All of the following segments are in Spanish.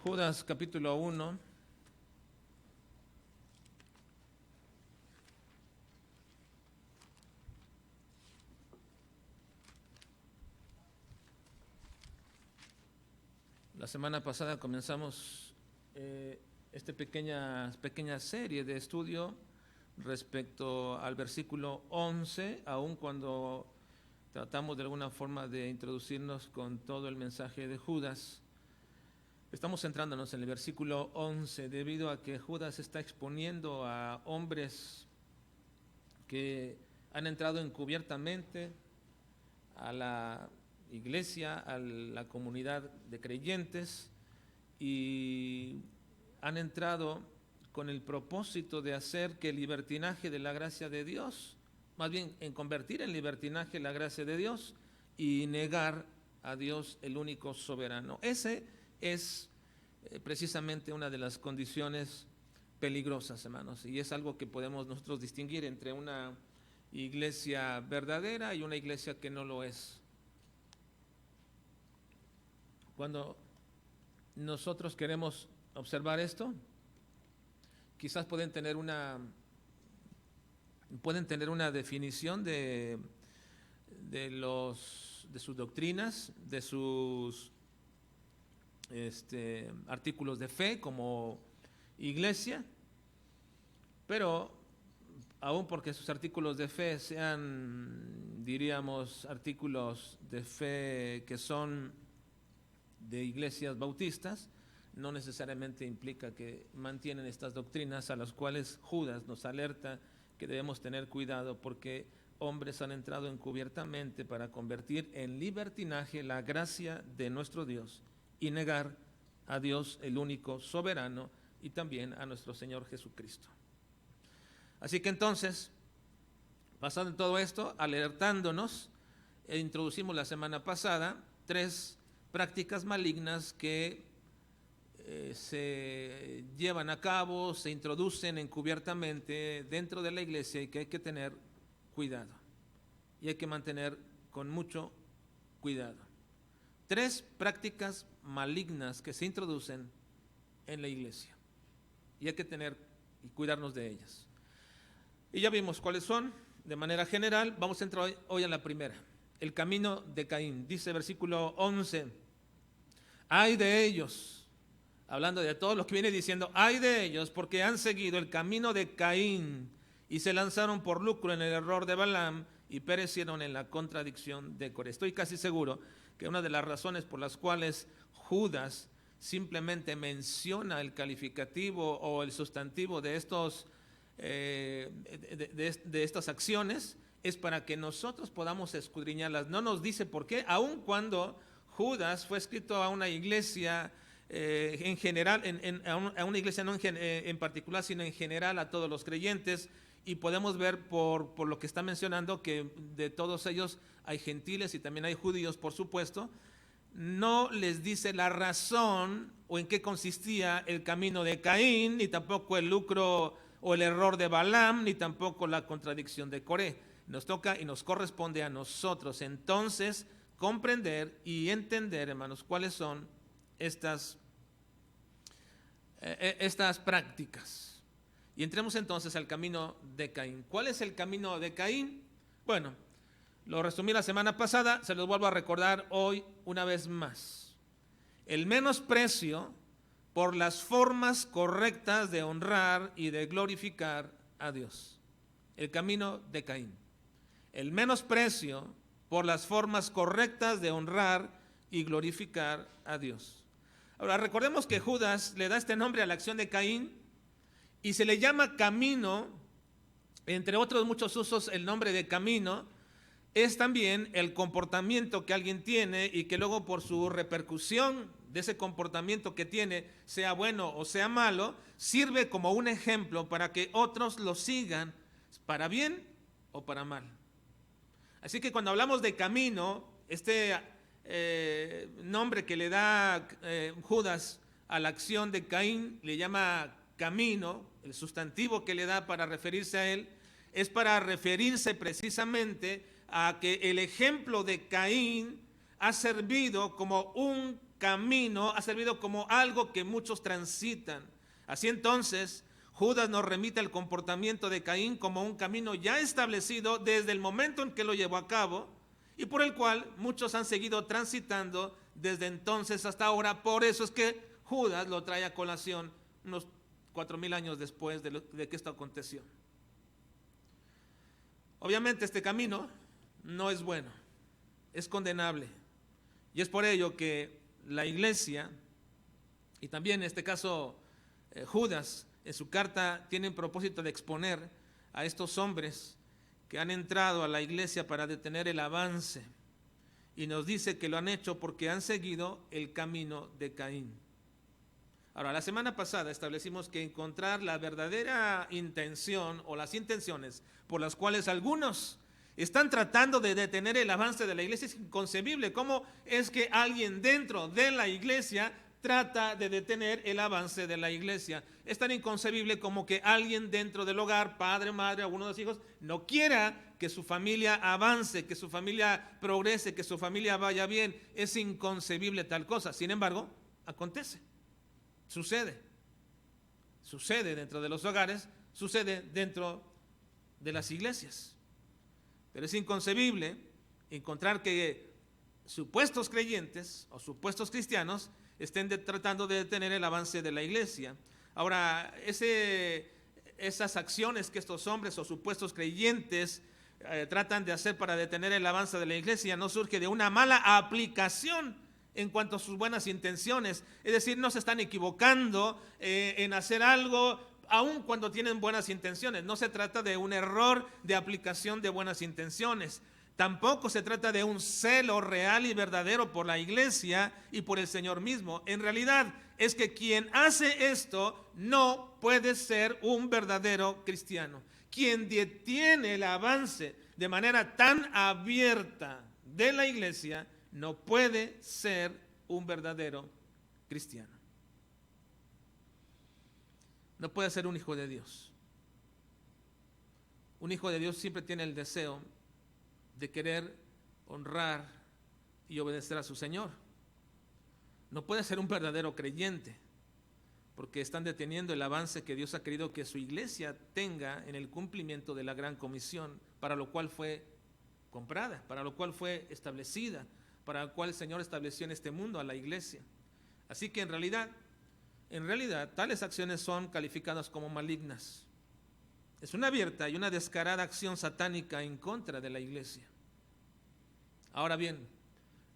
Judas capítulo 1. La semana pasada comenzamos esta pequeña serie de estudio respecto al versículo 11, aun cuando tratamos de alguna forma de introducirnos con todo el mensaje de Judas. Estamos centrándonos en el versículo 11 debido a que Judas está exponiendo a hombres que han entrado encubiertamente a la iglesia, a la comunidad de creyentes, y han entrado con el propósito de hacer que el libertinaje de la gracia de Dios, más bien en convertir en libertinaje la gracia de Dios y negar a Dios el único soberano. Ese es precisamente una de las condiciones peligrosas, hermanos, y es algo que podemos nosotros distinguir entre una iglesia verdadera y una iglesia que no lo es. Cuando nosotros queremos observar esto, quizás pueden tener una definición de sus doctrinas, de sus artículos de fe como iglesia, pero aun porque sus artículos de fe sean, diríamos, artículos de fe que son de iglesias bautistas, no necesariamente implica que mantienen estas doctrinas a las cuales Judas nos alerta que debemos tener cuidado, porque hombres han entrado encubiertamente para convertir en libertinaje la gracia de nuestro Dios y negar a Dios el único soberano y también a nuestro Señor Jesucristo. Así que entonces, basado en todo esto, alertándonos, introducimos la semana pasada 3 prácticas malignas que se llevan a cabo, se introducen encubiertamente dentro de la iglesia y que hay que tener cuidado y hay que mantener con mucho cuidado. 3 prácticas malignas que se introducen en la iglesia y hay que tener y cuidarnos de ellas. Y ya vimos cuáles son de manera general. Vamos a entrar hoy en la primera, el camino de Caín. Dice versículo 11: ay de ellos, hablando de todos los que viene diciendo, ay de ellos, porque han seguido el camino de Caín y se lanzaron por lucro en el error de Balaam y perecieron en la contradicción de Coré. Estoy casi seguro que una de las razones por las cuales Judas simplemente menciona el calificativo o el sustantivo de estas acciones es para que nosotros podamos escudriñarlas. No nos dice por qué, aun cuando Judas fue escrito a una iglesia en general, a una iglesia no en particular, sino en general a todos los creyentes, y podemos ver por lo que está mencionando que de todos ellos hay gentiles y también hay judíos, por supuesto. No les dice la razón o en qué consistía el camino de Caín, ni tampoco el lucro o el error de Balaam, ni tampoco la contradicción de Coré. Nos toca y nos corresponde a nosotros entonces comprender y entender, hermanos, cuáles son estas prácticas. Y entremos entonces al camino de Caín. ¿Cuál es el camino de Caín? Bueno, lo resumí la semana pasada, se los vuelvo a recordar hoy una vez más. El menosprecio por las formas correctas de honrar y de glorificar a Dios. El camino de Caín. El menosprecio por las formas correctas de honrar y glorificar a Dios. Ahora, recordemos que Judas le da este nombre a la acción de Caín y se le llama camino, entre otros muchos usos. El nombre de camino es también el comportamiento que alguien tiene y que luego por su repercusión de ese comportamiento que tiene, sea bueno o sea malo, sirve como un ejemplo para que otros lo sigan, para bien o para mal. Así que cuando hablamos de camino, este nombre que le da Judas a la acción de Caín, le llama camino, el sustantivo que le da para referirse a él, es para referirse precisamente a que el ejemplo de Caín ha servido como un camino, ha servido como algo que muchos transitan. Así entonces, Judas nos remite el comportamiento de Caín como un camino ya establecido desde el momento en que lo llevó a cabo y por el cual muchos han seguido transitando desde entonces hasta ahora. Por eso es que Judas lo trae a colación unos 4000 años después de que esto aconteció. Obviamente este camino no es bueno, es condenable. Y es por ello que la iglesia, y también en este caso Judas, en su carta tiene el propósito de exponer a estos hombres que han entrado a la iglesia para detener el avance. Y nos dice que lo han hecho porque han seguido el camino de Caín. Ahora, la semana pasada establecimos que encontrar la verdadera intención o las intenciones por las cuales algunos están tratando de detener el avance de la iglesia es inconcebible. ¿Cómo es que alguien dentro de la iglesia trata de detener el avance de la iglesia? Es tan inconcebible como que alguien dentro del hogar, padre, madre, alguno de los hijos, no quiera que su familia avance, que su familia progrese, que su familia vaya bien. Es inconcebible tal cosa. Sin embargo, acontece, sucede dentro de los hogares, sucede dentro de las iglesias. Pero es inconcebible encontrar que supuestos creyentes o supuestos cristianos estén tratando de detener el avance de la iglesia. Ahora, esas acciones que estos hombres o supuestos creyentes tratan de hacer para detener el avance de la iglesia no surge de una mala aplicación en cuanto a sus buenas intenciones. Es decir, no se están equivocando en hacer algo aun cuando tienen buenas intenciones. No se trata de un error de aplicación de buenas intenciones. Tampoco se trata de un celo real y verdadero por la iglesia y por el Señor mismo. En realidad es que quien hace esto no puede ser un verdadero cristiano. Quien detiene el avance de manera tan abierta de la iglesia no puede ser un verdadero cristiano. No puede ser un hijo de Dios. Un hijo de Dios siempre tiene el deseo de querer honrar y obedecer a su Señor. No puede ser un verdadero creyente, porque están deteniendo el avance que Dios ha querido que su iglesia tenga en el cumplimiento de la gran comisión, para lo cual fue comprada, para lo cual fue establecida, para lo cual el Señor estableció en este mundo a la iglesia. Así que en realidad, tales acciones son calificadas como malignas. Es una abierta y una descarada acción satánica en contra de la iglesia. Ahora bien,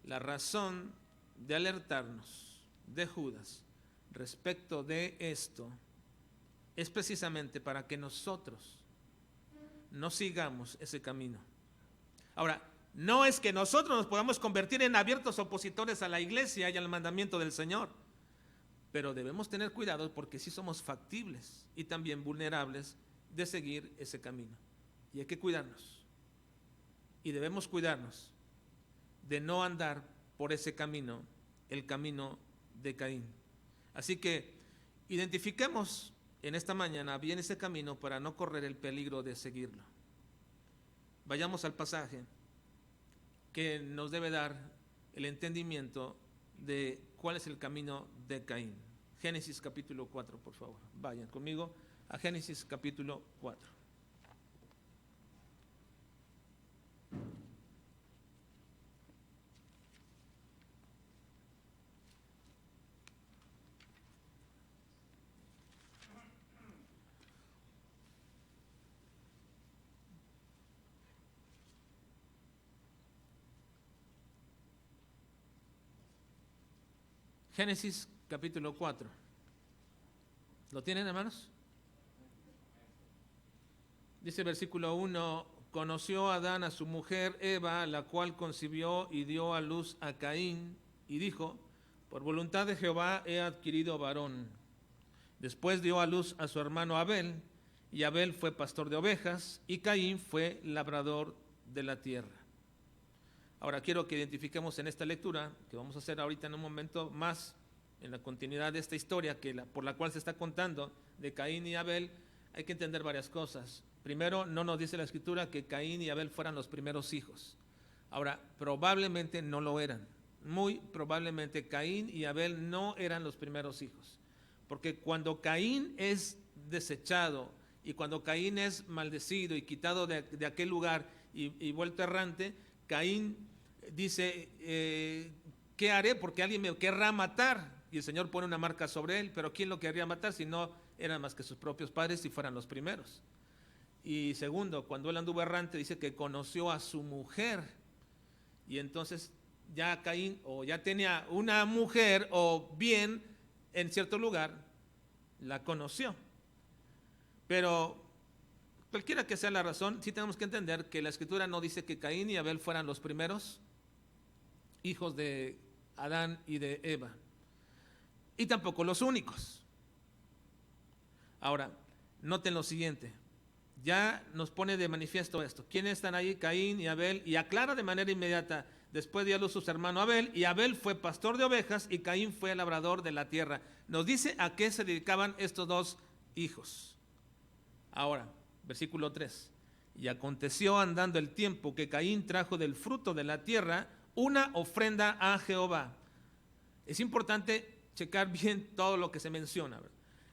la razón de alertarnos de Judas respecto de esto es precisamente para que nosotros no sigamos ese camino. Ahora, no es que nosotros nos podamos convertir en abiertos opositores a la iglesia y al mandamiento del Señor, pero debemos tener cuidado porque sí somos factibles y también vulnerables de seguir ese camino. Y hay que cuidarnos. Y debemos cuidarnos de no andar por ese camino, el camino de Caín. Así que identifiquemos en esta mañana bien ese camino para no correr el peligro de seguirlo. Vayamos al pasaje que nos debe dar el entendimiento de cuál es el camino de Caín. Génesis capítulo 4, por favor. Vayan conmigo a Génesis capítulo 4. Génesis capítulo 4. ¿Lo tienen, hermanos? Dice el versículo 1: conoció Adán a su mujer Eva, la cual concibió y dio a luz a Caín, y dijo: por voluntad de Jehová he adquirido varón. Después dio a luz a su hermano Abel, y Abel fue pastor de ovejas, y Caín fue labrador de la tierra. Ahora quiero que identifiquemos en esta lectura, que vamos a hacer ahorita en un momento más, en la continuidad de esta historia por la cual se está contando de Caín y Abel, hay que entender varias cosas. Primero, no nos dice la Escritura que Caín y Abel fueran los primeros hijos. Ahora, probablemente no lo eran. muy probablemente Caín y Abel no eran los primeros hijos. Porque cuando Caín es desechado y cuando Caín es maldecido y quitado de aquel lugar y vuelto errante, Caín dice, ¿qué haré? Porque alguien me querrá matar. Y el Señor pone una marca sobre él, pero ¿quién lo querría matar si no eran más que sus propios padres si fueran los primeros? Y segundo, cuando él anduvo errante, dice que conoció a su mujer. Y entonces ya Caín o ya tenía una mujer o bien en cierto lugar la conoció. Pero cualquiera que sea la razón, sí tenemos que entender que la Escritura no dice que Caín y Abel fueran los primeros hijos de Adán y de Eva. Y tampoco los únicos. Ahora, noten lo siguiente. Ya nos pone de manifiesto esto. ¿Quiénes están ahí? Caín y Abel. Y aclara de manera inmediata. Después dio a luz su hermano Abel. Y Abel fue pastor de ovejas y Caín fue labrador de la tierra. Nos dice a qué se dedicaban estos dos hijos. Ahora, versículo 3. Y aconteció andando el tiempo que Caín trajo del fruto de la tierra una ofrenda a Jehová. Es importante checar bien todo lo que se menciona.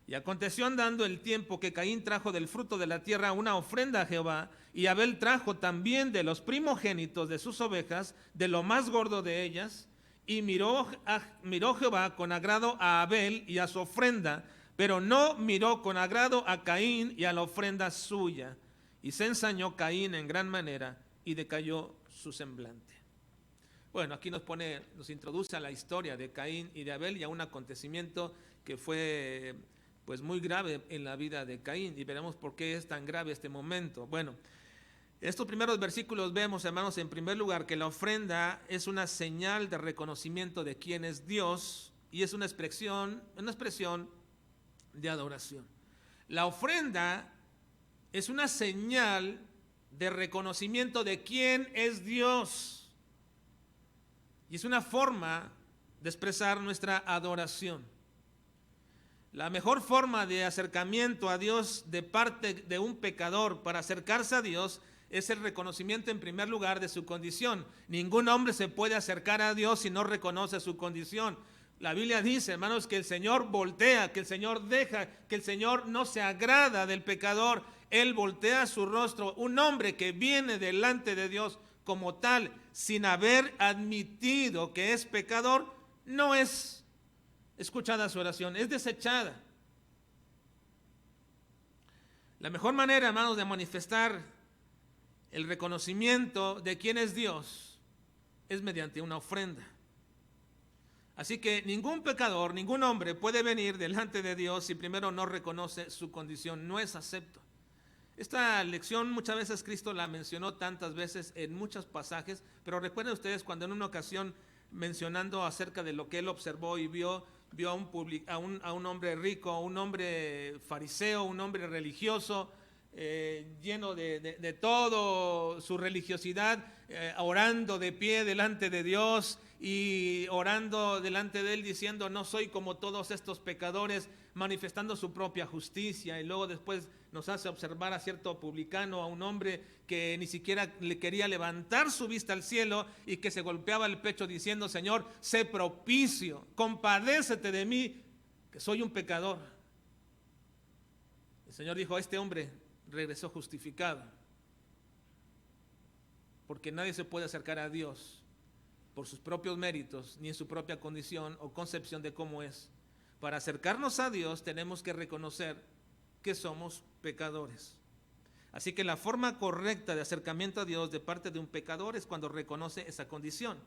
Y aconteció andando el tiempo que Caín trajo del fruto de la tierra una ofrenda a Jehová, y Abel trajo también de los primogénitos de sus ovejas, de lo más gordo de ellas, y miró Jehová con agrado a Abel y a su ofrenda, pero no miró con agrado a Caín y a la ofrenda suya. Y se ensañó Caín en gran manera, y decayó su semblante. Bueno, aquí nos introduce a la historia de Caín y de Abel y a un acontecimiento que fue pues muy grave en la vida de Caín, y veremos por qué es tan grave este momento. Bueno, estos primeros versículos vemos, hermanos, en primer lugar que la ofrenda es una señal de reconocimiento de quién es Dios y es una expresión de adoración. La ofrenda es una señal de reconocimiento de quién es Dios y es una forma de expresar nuestra adoración. La mejor forma de acercamiento a Dios de parte de un pecador para acercarse a Dios es el reconocimiento en primer lugar de su condición. Ningún hombre se puede acercar a Dios si no reconoce su condición. La Biblia dice, hermanos, que el Señor voltea, que el Señor deja, que el Señor no se agrada del pecador. Él voltea su rostro. Un hombre que viene delante de Dios como tal, sin haber admitido que es pecador, no es escuchada su oración, es desechada. La mejor manera, hermanos, de manifestar el reconocimiento de quién es Dios es mediante una ofrenda. Así que ningún pecador, ningún hombre puede venir delante de Dios si primero no reconoce su condición, no es acepto. Esta lección muchas veces Cristo la mencionó tantas veces en muchos pasajes, pero recuerden ustedes cuando en una ocasión mencionando acerca de lo que él observó y vio a un hombre rico, a un hombre fariseo, un hombre religioso, lleno de todo su religiosidad, orando de pie delante de Dios y orando delante de él diciendo no soy como todos estos pecadores, manifestando su propia justicia. Y luego después nos hace observar a cierto publicano, a un hombre que ni siquiera le quería levantar su vista al cielo y que se golpeaba el pecho diciendo Señor, sé propicio, compadécete de mí, que soy un pecador. El Señor dijo, este hombre regresó justificado, porque nadie se puede acercar a Dios por sus propios méritos, ni en su propia condición o concepción de cómo es. Para acercarnos a Dios tenemos que reconocer que somos pecadores. Así que la forma correcta de acercamiento a Dios de parte de un pecador es cuando reconoce esa condición.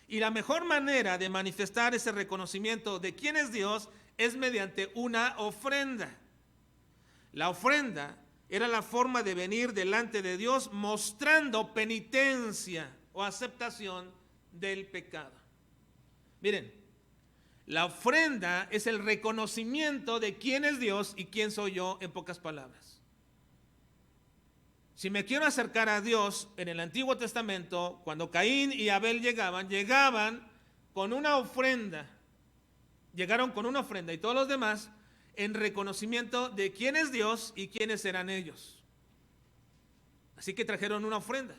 Y la mejor manera de manifestar ese reconocimiento de quién es Dios es mediante una ofrenda. La ofrenda era la forma de venir delante de Dios mostrando penitencia o aceptación del pecado. Miren, la ofrenda es el reconocimiento de quién es Dios y quién soy yo, en pocas palabras. Si me quiero acercar a Dios en el Antiguo Testamento, cuando Caín y Abel llegaban con una ofrenda. Llegaron con una ofrenda y todos los demás en reconocimiento de quién es Dios y quiénes eran ellos. Así que trajeron una ofrenda.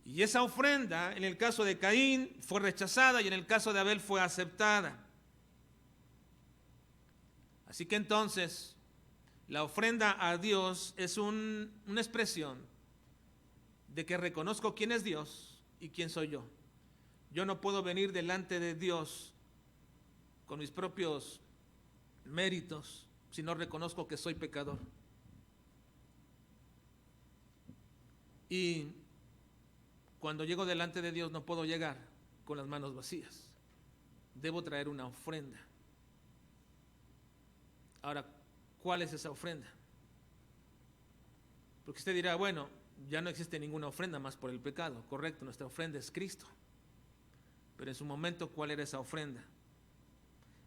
Y esa ofrenda, en el caso de Caín, fue rechazada y en el caso de Abel fue aceptada. Así que entonces, la ofrenda a Dios es una expresión de que reconozco quién es Dios y quién soy yo. Yo no puedo venir delante de Dios con mis propios méritos si no reconozco que soy pecador. Y cuando llego delante de Dios no puedo llegar con las manos vacías. Debo traer una ofrenda. Ahora, ¿cuál es esa ofrenda? Porque usted dirá, bueno, ya no existe ninguna ofrenda más por el pecado. Correcto, nuestra ofrenda es Cristo. Pero en su momento, ¿cuál era esa ofrenda?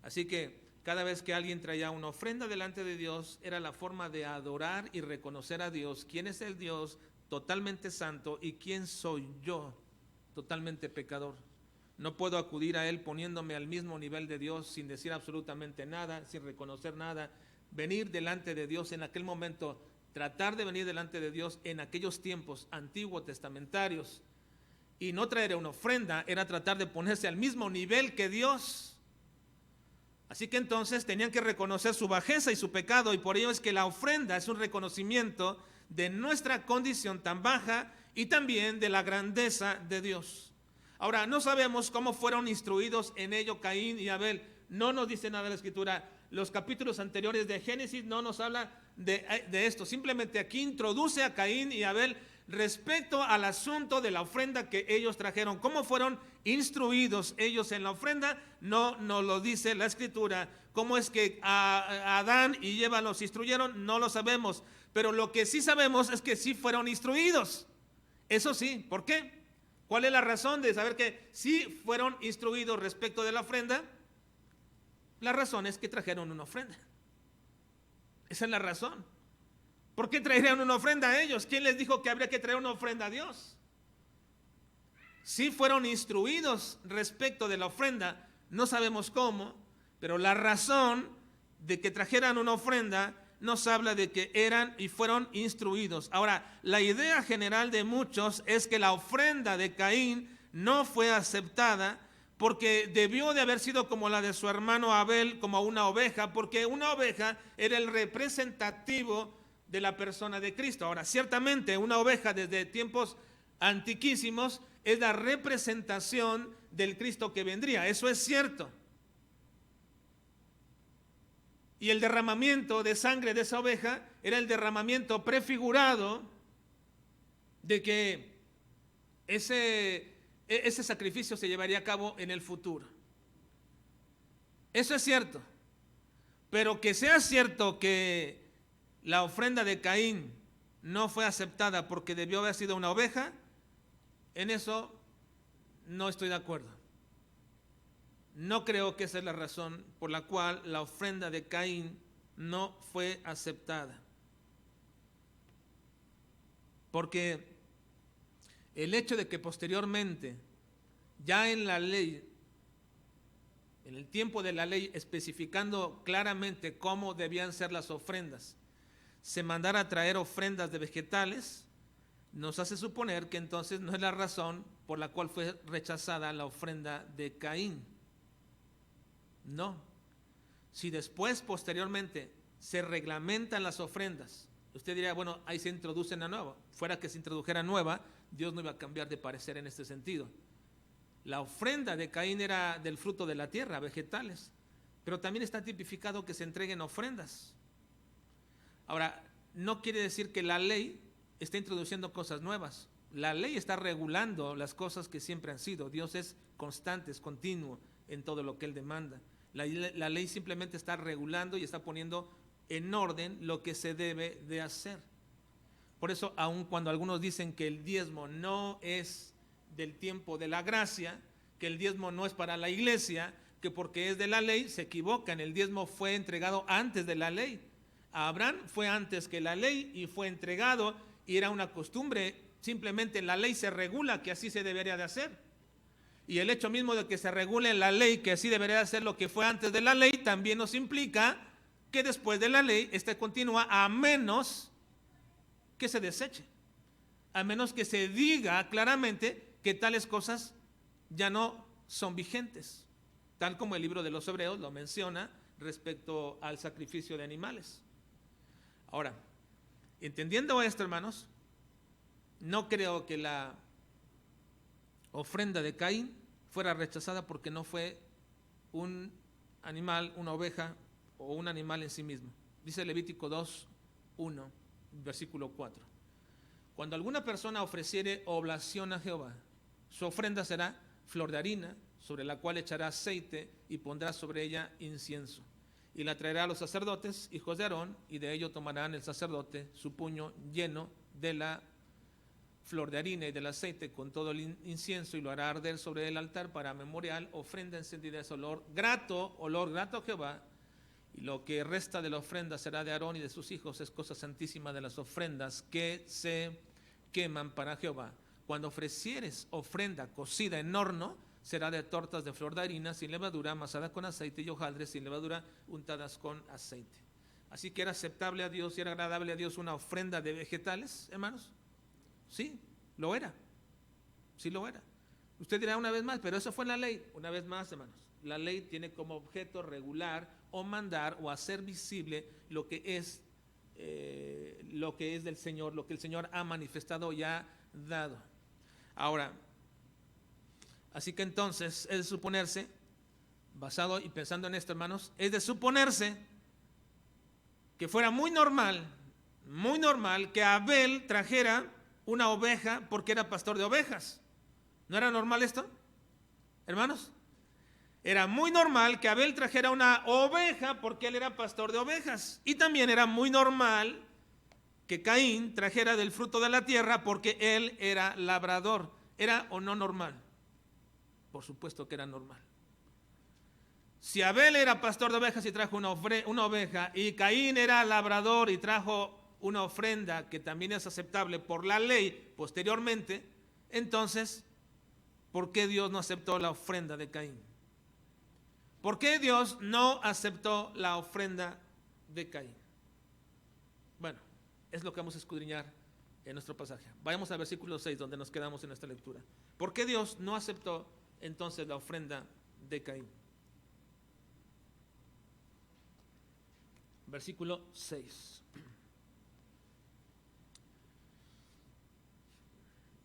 Así que cada vez que alguien traía una ofrenda delante de Dios, era la forma de adorar y reconocer a Dios, quién es el Dios totalmente santo y quién soy yo, totalmente pecador. No puedo acudir a Él poniéndome al mismo nivel de Dios sin decir absolutamente nada, sin reconocer nada. Venir delante de Dios en aquel momento, tratar de venir delante de Dios en aquellos tiempos antiguos testamentarios y no traer una ofrenda, era tratar de ponerse al mismo nivel que Dios. Así que entonces tenían que reconocer su bajeza y su pecado, y por ello es que la ofrenda es un reconocimiento de nuestra condición tan baja y también de la grandeza de Dios. Ahora, no sabemos cómo fueron instruidos en ello Caín y Abel. No nos dice nada la Escritura. Los capítulos anteriores de Génesis no nos habla de esto. Simplemente aquí introduce a Caín y Abel respecto al asunto de la ofrenda que ellos trajeron. ¿Cómo fueron instruidos ellos en la ofrenda? No nos lo dice la Escritura. ¿Cómo es que a Adán y Eva los instruyeron? No lo sabemos. Pero lo que sí sabemos es que sí fueron instruidos. Eso sí, ¿por qué? ¿Cuál es la razón de saber que sí fueron instruidos respecto de la ofrenda? La razón es que trajeron una ofrenda. Esa es la razón. ¿Por qué traerían una ofrenda a ellos? ¿Quién les dijo que habría que traer una ofrenda a Dios? Sí fueron instruidos respecto de la ofrenda, no sabemos cómo, pero la razón de que trajeran una ofrenda nos habla de que eran y fueron instruidos. Ahora, la idea general de muchos es que la ofrenda de Caín no fue aceptada porque debió de haber sido como la de su hermano Abel, como una oveja, porque una oveja era el representativo de la persona de Cristo. Ahora, ciertamente una oveja desde tiempos antiquísimos es la representación del Cristo que vendría, eso es cierto. Y el derramamiento de sangre de esa oveja era el derramamiento prefigurado de que ese sacrificio se llevaría a cabo en el futuro. Eso es cierto. Pero que sea cierto que la ofrenda de Caín no fue aceptada porque debió haber sido una oveja, en eso no estoy de acuerdo. No creo que esa es la razón por la cual la ofrenda de Caín no fue aceptada. Porque el hecho de que posteriormente, ya en la ley, en el tiempo de la ley, especificando claramente cómo debían ser las ofrendas, se mandara a traer ofrendas de vegetales, nos hace suponer que entonces no es la razón por la cual fue rechazada la ofrenda de Caín. No. Si después, posteriormente, se reglamentan las ofrendas, usted diría, bueno, ahí se introduce una nueva. Fuera que se introdujera nueva, Dios no iba a cambiar de parecer en este sentido. La ofrenda de Caín era del fruto de la tierra, vegetales, pero también está tipificado que se entreguen ofrendas. Ahora, no quiere decir que la ley está introduciendo cosas nuevas. La ley está regulando las cosas que siempre han sido. Dios es constante, es continuo en todo lo que Él demanda. La ley simplemente está regulando y está poniendo en orden lo que se debe de hacer. Por eso, aun cuando algunos dicen que el diezmo no es del tiempo de la gracia, que el diezmo no es para la iglesia, que porque es de la ley, se equivocan. El diezmo fue entregado antes de la ley. A Abraham fue antes que la ley y fue entregado, y era una costumbre. Simplemente en la ley se regula que así se debería de hacer. Y el hecho mismo de que se regule en la ley que así debería de hacer lo que fue antes de la ley, también nos implica que después de la ley, continúa a menos que se deseche. a menos que se diga claramente que tales cosas ya no son vigentes, tal como el libro de los Hebreos lo menciona respecto al sacrificio de animales. Ahora, entendiendo esto, hermanos, no creo que la ofrenda de Caín fuera rechazada porque no fue un animal, una oveja o un animal en sí mismo. Dice Levítico 2:1, versículo 4. Cuando alguna persona ofreciere oblación a Jehová, su ofrenda será flor de harina, sobre la cual echará aceite y pondrá sobre ella incienso. Y la traerá a los sacerdotes, hijos de Aarón, y de ello tomarán el sacerdote su puño lleno de la flor de harina y del aceite con todo el incienso, y lo hará arder sobre el altar para memorial, ofrenda encendida, es olor grato a Jehová. Y lo que resta de la ofrenda será de Aarón y de sus hijos, es cosa santísima de las ofrendas que se queman para Jehová. Cuando ofrecieres ofrenda cocida en horno, será de tortas de flor de harina sin levadura, amasada con aceite, y hojaldres sin levadura, untadas con aceite. Así que era aceptable a Dios y era agradable a Dios una ofrenda de vegetales, hermanos. Sí, lo era. Sí lo era. Usted dirá una vez más, pero eso fue la ley. Una vez más, hermanos, la ley tiene como objeto regular o mandar o hacer visible lo que es del Señor, lo que el Señor ha manifestado y ha dado. Ahora, así que entonces es de suponerse, basado y pensando en esto, hermanos, es de suponerse que fuera muy normal que Abel trajera una oveja porque era pastor de ovejas. ¿No era normal esto, hermanos? Era muy normal que Abel trajera una oveja porque él era pastor de ovejas. Y también era muy normal que Caín trajera del fruto de la tierra porque él era labrador. ¿Era o no normal? Por supuesto que era normal. Si Abel era pastor de ovejas y trajo una oveja, y Caín era labrador y trajo una ofrenda que también es aceptable por la ley posteriormente, entonces, ¿por qué Dios no aceptó la ofrenda de Caín? ¿Por qué Dios no aceptó la ofrenda de Caín? Bueno, es lo que vamos a escudriñar en nuestro pasaje. Vayamos al versículo 6, donde nos quedamos en esta lectura. ¿Por qué Dios no aceptó entonces la ofrenda de Caín? Versículo 6.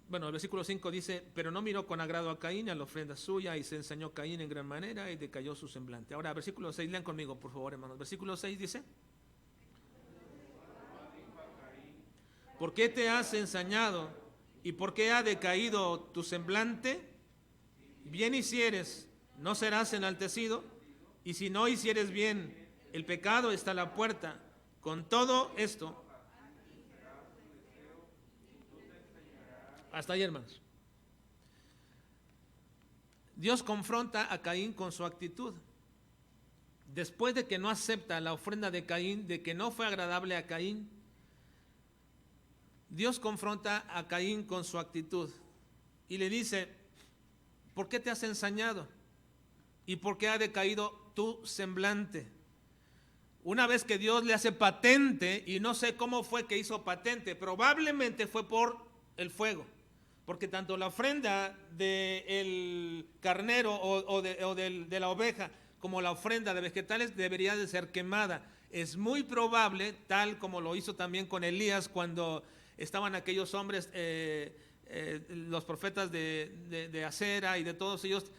Bueno, el versículo 5 dice: pero no miró con agrado a Caín y a la ofrenda suya, y se ensañó Caín en gran manera y decayó su semblante. Ahora, versículo 6, lean conmigo, por favor, hermanos. Versículo 6 dice: ¿por qué te has ensañado y por qué ha decaído tu semblante? Bien hicieres, no serás enaltecido, y si no hicieres bien, el pecado está a la puerta. Con todo esto, hasta ahí, hermanos. Dios confronta a Caín con su actitud. Después de que no acepta la ofrenda de Caín, de que no fue agradable a Caín, Dios confronta a Caín con su actitud y le dice: ¿por qué te has ensañado? ¿Y por qué ha decaído tu semblante? Una vez que Dios le hace patente, y no sé cómo fue que hizo patente, probablemente fue por el fuego, porque tanto la ofrenda del carnero o de la oveja como la ofrenda de vegetales debería de ser quemada. Es muy probable, tal como lo hizo también con Elías cuando estaban aquellos hombres, los profetas de Acera y de todos ellos,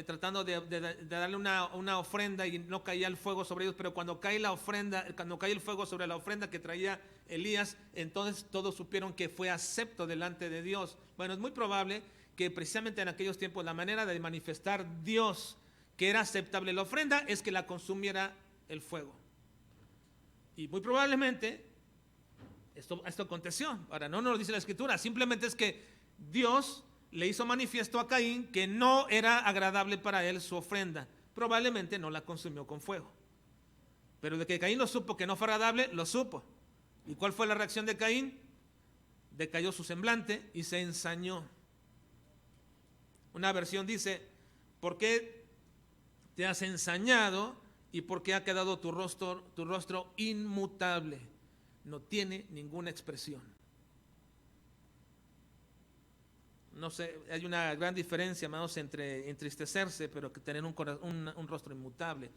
tratando de darle una ofrenda, y no caía el fuego sobre ellos, pero cuando cae el fuego sobre la ofrenda que traía Elías, entonces todos supieron que fue acepto delante de Dios. Bueno, es muy probable que precisamente en aquellos tiempos la manera de manifestar Dios que era aceptable la ofrenda es que la consumiera el fuego. Y muy probablemente esto aconteció. Ahora, no nos lo dice la Escritura, simplemente es que Dios le hizo manifiesto a Caín que no era agradable para él su ofrenda. Probablemente no la consumió con fuego. Pero de que Caín lo supo que no fue agradable, lo supo. ¿Y cuál fue la reacción de Caín? Decayó su semblante y se ensañó. Una versión dice: ¿por qué te has ensañado y por qué ha quedado tu rostro inmutable? No tiene ninguna expresión. No sé, hay una gran diferencia, hermanos, entre entristecerse, pero que tener un rostro inmutable.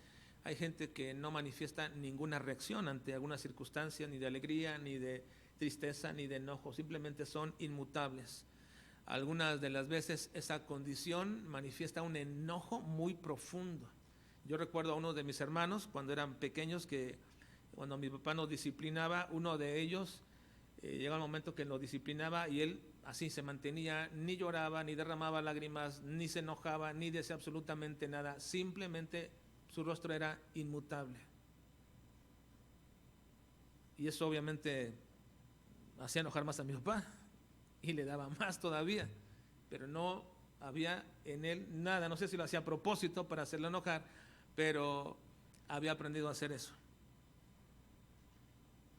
Hay gente que no manifiesta ninguna reacción ante alguna circunstancia, ni de alegría, ni de tristeza, ni de enojo, simplemente son inmutables. Algunas de las veces esa condición manifiesta un enojo muy profundo. Yo recuerdo a uno de mis hermanos cuando eran pequeños que cuando mi papá nos disciplinaba, uno de ellos llegaba el momento que lo disciplinaba y él así se mantenía, ni lloraba, ni derramaba lágrimas, ni se enojaba, ni decía absolutamente nada, simplemente su rostro era inmutable. Y eso obviamente hacía enojar más a mi papá y le daba más todavía, pero no había en él nada, no sé si lo hacía a propósito para hacerlo enojar, pero había aprendido a hacer eso.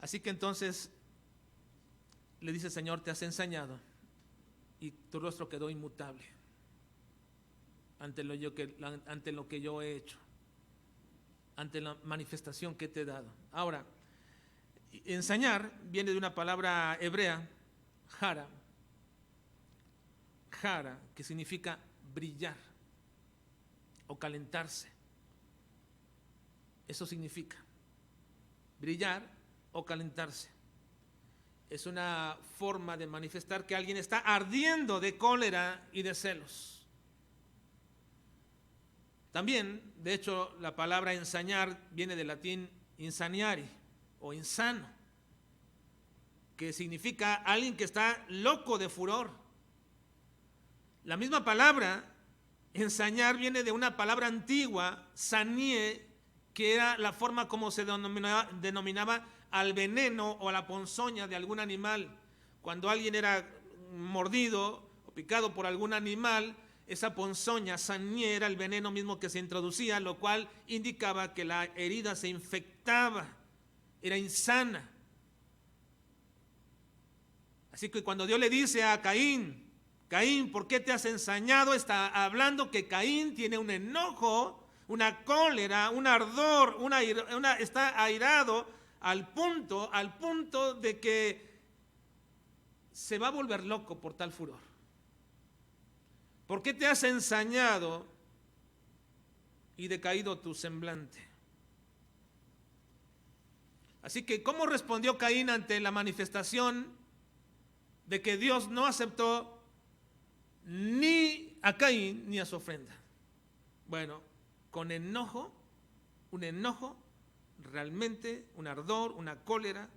Así que entonces le dice: Señor, te has ensañado y tu rostro quedó inmutable ante lo que yo he hecho, ante la manifestación que te he dado. Ahora, ensañar viene de una palabra hebrea, jara, que significa brillar o calentarse. Eso significa brillar o calentarse. Es una forma de manifestar que alguien está ardiendo de cólera y de celos. También, de hecho, la palabra ensañar viene del latín insaniari o insano, que significa alguien que está loco de furor. La misma palabra ensañar viene de una palabra antigua, sanie, que era la forma como se denominaba al veneno o a la ponzoña de algún animal. Cuando alguien era mordido o picado por algún animal, esa ponzoña, sanie, era el veneno mismo que se introducía, lo cual indicaba que la herida se infectaba, era insana. Así que cuando Dios le dice a Caín, Caín, ¿por qué te has ensañado?, está hablando que Caín tiene un enojo, una cólera, un ardor, está airado al punto de que se va a volver loco por tal furor. ¿Por qué te has ensañado y decaído tu semblante? Así que, ¿cómo respondió Caín ante la manifestación de que Dios no aceptó ni a Caín ni a su ofrenda? Bueno, con enojo, un enojo, realmente un ardor, una cólera,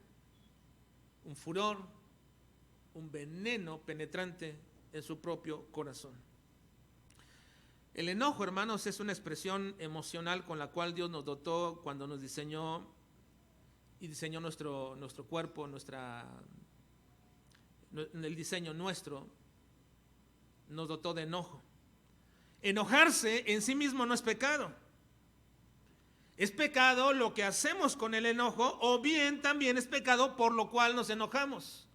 un furor, un veneno penetrante en su propio corazón. El enojo, hermanos, es una expresión emocional con la cual Dios nos dotó cuando nos diseñó y diseñó nuestro cuerpo, el diseño nuestro nos dotó de enojo. Enojarse en sí mismo no es pecado. Es pecado lo que hacemos con el enojo, o bien también es pecado por lo cual nos enojamos.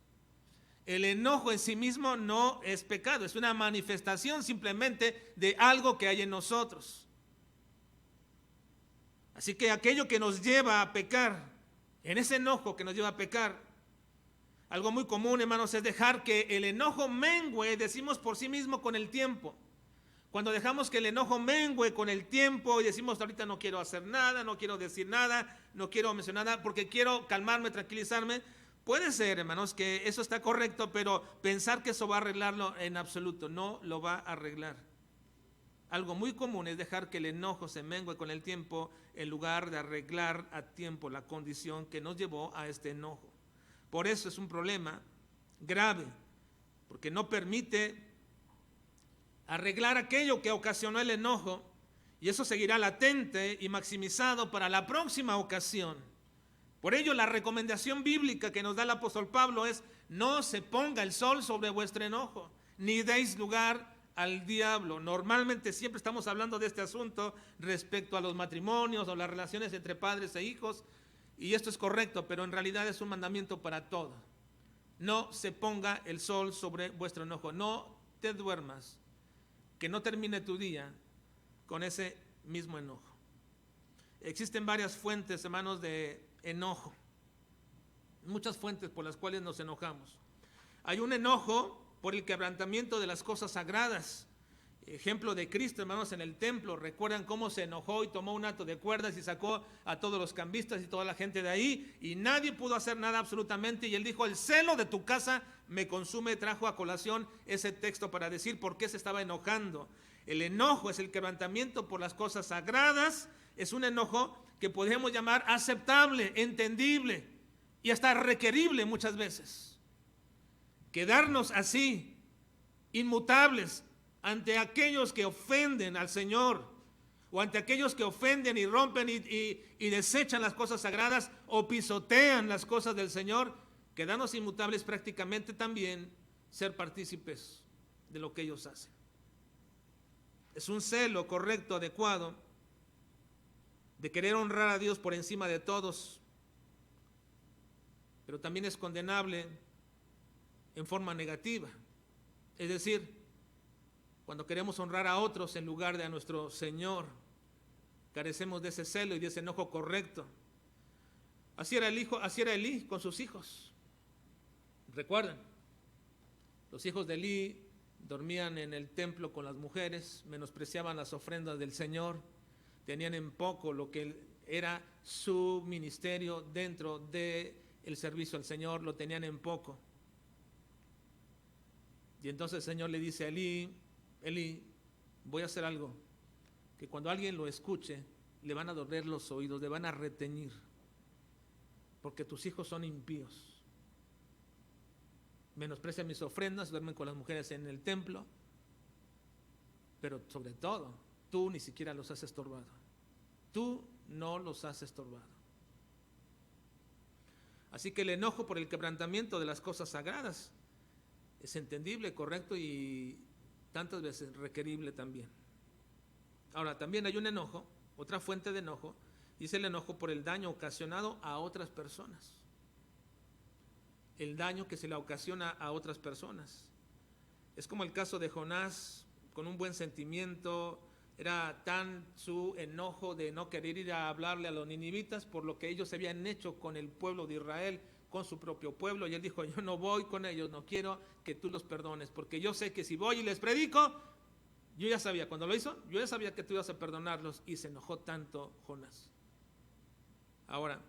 El enojo en sí mismo no es pecado, es una manifestación simplemente de algo que hay en nosotros. Así que aquello que nos lleva a pecar, en ese enojo que nos lleva a pecar, algo muy común, hermanos, es dejar que el enojo mengüe, decimos, por sí mismo con el tiempo. Cuando dejamos que el enojo mengüe con el tiempo y decimos: ahorita no quiero hacer nada, no quiero decir nada, no quiero mencionar nada porque quiero calmarme, tranquilizarme. Puede ser, hermanos, que eso está correcto, pero pensar que eso va a arreglarlo en absoluto, no lo va a arreglar. Algo muy común es dejar que el enojo se mengue con el tiempo en lugar de arreglar a tiempo la condición que nos llevó a este enojo. Por eso es un problema grave, porque no permite arreglar aquello que ocasionó el enojo, y eso seguirá latente y maximizado para la próxima ocasión. Por ello, la recomendación bíblica que nos da el apóstol Pablo es: no se ponga el sol sobre vuestro enojo, ni deis lugar al diablo. Normalmente siempre estamos hablando de este asunto respecto a los matrimonios o las relaciones entre padres e hijos, y esto es correcto, pero en realidad es un mandamiento para todo. No se ponga el sol sobre vuestro enojo, no te duermas, que no termine tu día con ese mismo enojo. Existen varias fuentes, hermanos, de enojo, muchas fuentes por las cuales nos enojamos. Hay un enojo por el quebrantamiento de las cosas sagradas. Ejemplo de Cristo, hermanos, en el templo. ¿Recuerdan cómo se enojó y tomó un hato de cuerdas y sacó a todos los cambistas y toda la gente de ahí? Y nadie pudo hacer nada absolutamente. Y él dijo, el celo de tu casa me consume. Trajo a colación ese texto para decir por qué se estaba enojando. El enojo es el quebrantamiento por las cosas sagradas. Es un enojo que podemos llamar aceptable, entendible y hasta requerible muchas veces. Quedarnos así, inmutables, ante aquellos que ofenden al Señor, o ante aquellos que ofenden y rompen y desechan las cosas sagradas, o pisotean las cosas del Señor, quedarnos inmutables prácticamente también ser partícipes de lo que ellos hacen. Es un celo correcto, adecuado, de querer honrar a Dios por encima de todos, pero también es condenable en forma negativa, es decir, cuando queremos honrar a otros en lugar de a nuestro Señor, carecemos de ese celo y de ese enojo correcto. Así era Elí con sus hijos. ¿Recuerdan? Los hijos de Elí dormían en el templo con las mujeres, menospreciaban las ofrendas del Señor, tenían en poco lo que era su ministerio dentro del servicio al Señor, lo tenían en poco. Y entonces el Señor le dice a Elí, voy a hacer algo, que cuando alguien lo escuche, le van a doler los oídos, le van a reteñir, porque tus hijos son impíos. Menosprecian mis ofrendas, duermen con las mujeres en el templo, pero sobre todo, tú ni siquiera los has estorbado. Tú no los has estorbado. Así que el enojo por el quebrantamiento de las cosas sagradas es entendible, correcto y tantas veces requerible también. Ahora, también hay un enojo, otra fuente de enojo, y es el enojo por el daño ocasionado a otras personas. El daño que se le ocasiona a otras personas. Es como el caso de Jonás, con un buen sentimiento, era tan su enojo de no querer ir a hablarle a los ninivitas por lo que ellos habían hecho con el pueblo de Israel, con su propio pueblo, y él dijo, yo no voy con ellos, no quiero que tú los perdones, porque yo sé que si voy y les predico, yo ya sabía, cuando lo hizo, yo ya sabía que tú ibas a perdonarlos, y se enojó tanto Jonás. Ahora,